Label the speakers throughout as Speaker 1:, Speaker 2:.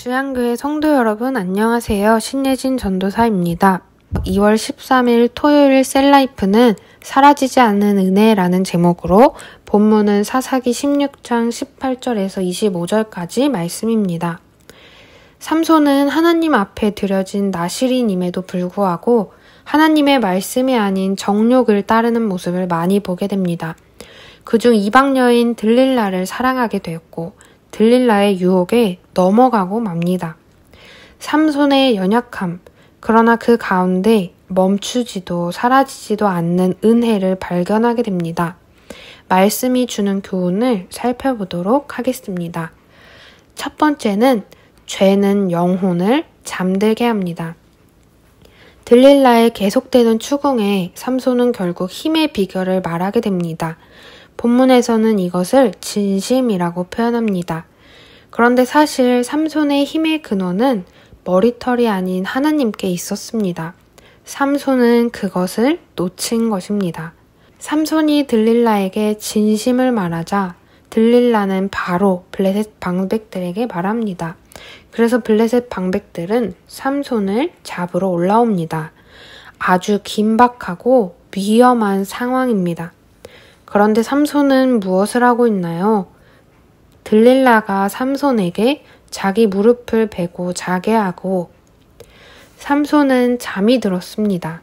Speaker 1: 주양교회 성도 여러분 안녕하세요. 신예진 전도사입니다. 2월 13일 토요일 셀라이프는 사라지지 않는 은혜라는 제목으로 본문은 사사기 16장 18절에서 25절까지 말씀입니다. 삼손은 하나님 앞에 드려진 나실인임에도 불구하고 하나님의 말씀이 아닌 정욕을 따르는 모습을 많이 보게 됩니다. 그중 이방 여인 들릴라를 사랑하게 되었고 들릴라의 유혹에 넘어가고 맙니다. 삼손의 연약함, 그러나 그 가운데 멈추지도 사라지지도 않는 은혜를 발견하게 됩니다. 말씀이 주는 교훈을 살펴보도록 하겠습니다. 첫 번째는 죄는 영혼을 잠들게 합니다. 들릴라의 계속되는 추궁에 삼손은 결국 힘의 비결을 말하게 됩니다. 본문에서는 이것을 진심이라고 표현합니다. 그런데 사실 삼손의 힘의 근원은 머리털이 아닌 하나님께 있었습니다. 삼손은 그것을 놓친 것입니다. 삼손이 들릴라에게 진심을 말하자 들릴라는 바로 블레셋 방백들에게 말합니다. 그래서 블레셋 방백들은 삼손을 잡으러 올라옵니다. 아주 긴박하고 위험한 상황입니다. 그런데 삼손은 무엇을 하고 있나요? 들릴라가 삼손에게 자기 무릎을 베고 자게 하고 삼손은 잠이 들었습니다.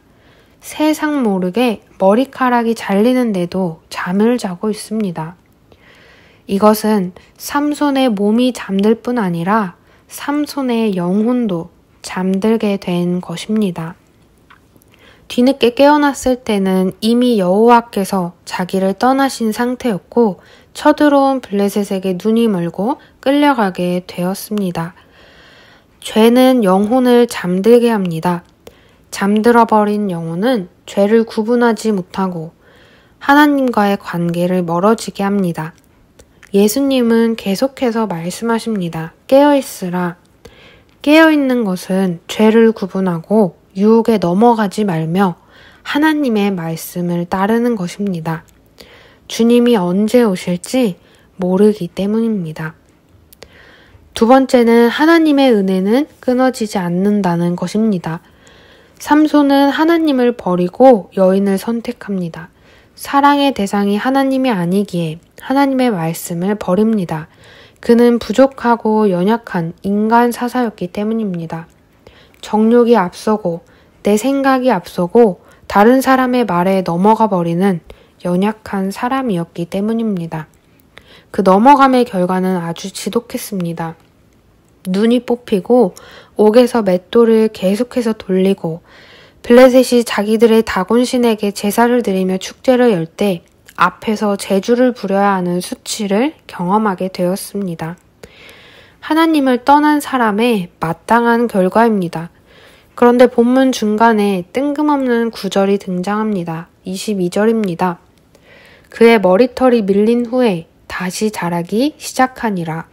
Speaker 1: 세상 모르게 머리카락이 잘리는데도 잠을 자고 있습니다. 이것은 삼손의 몸이 잠들 뿐 아니라 삼손의 영혼도 잠들게 된 것입니다. 뒤늦게 깨어났을 때는 이미 여호와께서 자기를 떠나신 상태였고 쳐들어온 블레셋에게 눈이 멀고 끌려가게 되었습니다. 죄는 영혼을 잠들게 합니다. 잠들어버린 영혼은 죄를 구분하지 못하고 하나님과의 관계를 멀어지게 합니다. 예수님은 계속해서 말씀하십니다. 깨어있으라. 깨어있는 것은 죄를 구분하고 유혹에 넘어가지 말며 하나님의 말씀을 따르는 것입니다. 주님이 언제 오실지 모르기 때문입니다. 두 번째는 하나님의 은혜는 끊어지지 않는다는 것입니다. 삼손은 하나님을 버리고 여인을 선택합니다. 사랑의 대상이 하나님이 아니기에 하나님의 말씀을 버립니다. 그는 부족하고 연약한 인간 사사였기 때문입니다. 정욕이 앞서고 내 생각이 앞서고 다른 사람의 말에 넘어가 버리는 연약한 사람이었기 때문입니다. 그 넘어감의 결과는 아주 지독했습니다. 눈이 뽑히고 옥에서 맷돌을 계속해서 돌리고 블레셋이 자기들의 다곤신에게 제사를 드리며 축제를 열 때 앞에서 제주를 부려야 하는 수치를 경험하게 되었습니다. 하나님을 떠난 사람의 마땅한 결과입니다. 그런데 본문 중간에 뜬금없는 구절이 등장합니다. 22절입니다. 그의 머리털이 밀린 후에 다시 자라기 시작하니라.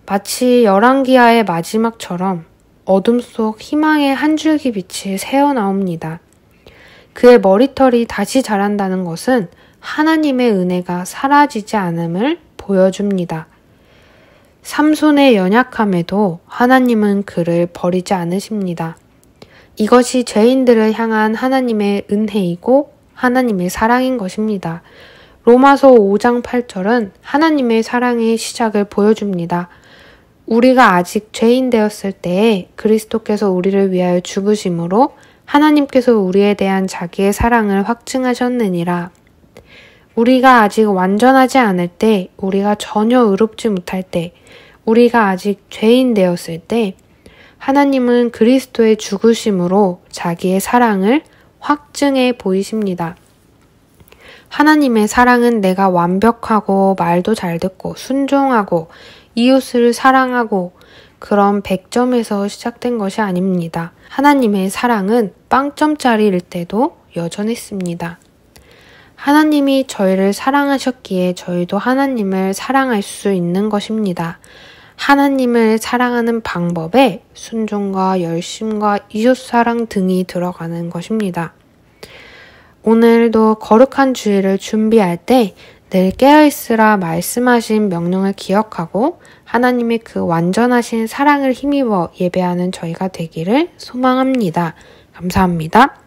Speaker 1: 마치 열왕기하의 마지막처럼 어둠 속 희망의 한 줄기 빛이 새어나옵니다. 그의 머리털이 다시 자란다는 것은 하나님의 은혜가 사라지지 않음을 보여줍니다. 삼손의 연약함에도 하나님은 그를 버리지 않으십니다. 이것이 죄인들을 향한 하나님의 은혜이고 하나님의 사랑인 것입니다. 로마서 5장 8절은 하나님의 사랑의 시작을 보여줍니다. 우리가 아직 죄인 되었을 때에 그리스도께서 우리를 위하여 죽으심으로 하나님께서 우리에 대한 자기의 사랑을 확증하셨느니라. 우리가 아직 완전하지 않을 때, 우리가 전혀 의롭지 못할 때, 우리가 아직 죄인 되었을 때 하나님은 그리스도의 죽으심으로 자기의 사랑을 확증해 보이십니다. 하나님의 사랑은 내가 완벽하고 말도 잘 듣고 순종하고 이웃을 사랑하고 그런 100점에서 시작된 것이 아닙니다. 하나님의 사랑은 빵점짜리일 때도 여전했습니다. 하나님이 저희를 사랑하셨기에 저희도 하나님을 사랑할 수 있는 것입니다. 하나님을 사랑하는 방법에 순종과 열심과 이웃사랑 등이 들어가는 것입니다. 오늘도 거룩한 주일을 준비할 때 늘 깨어있으라 말씀하신 명령을 기억하고 하나님의 그 완전하신 사랑을 힘입어 예배하는 저희가 되기를 소망합니다. 감사합니다.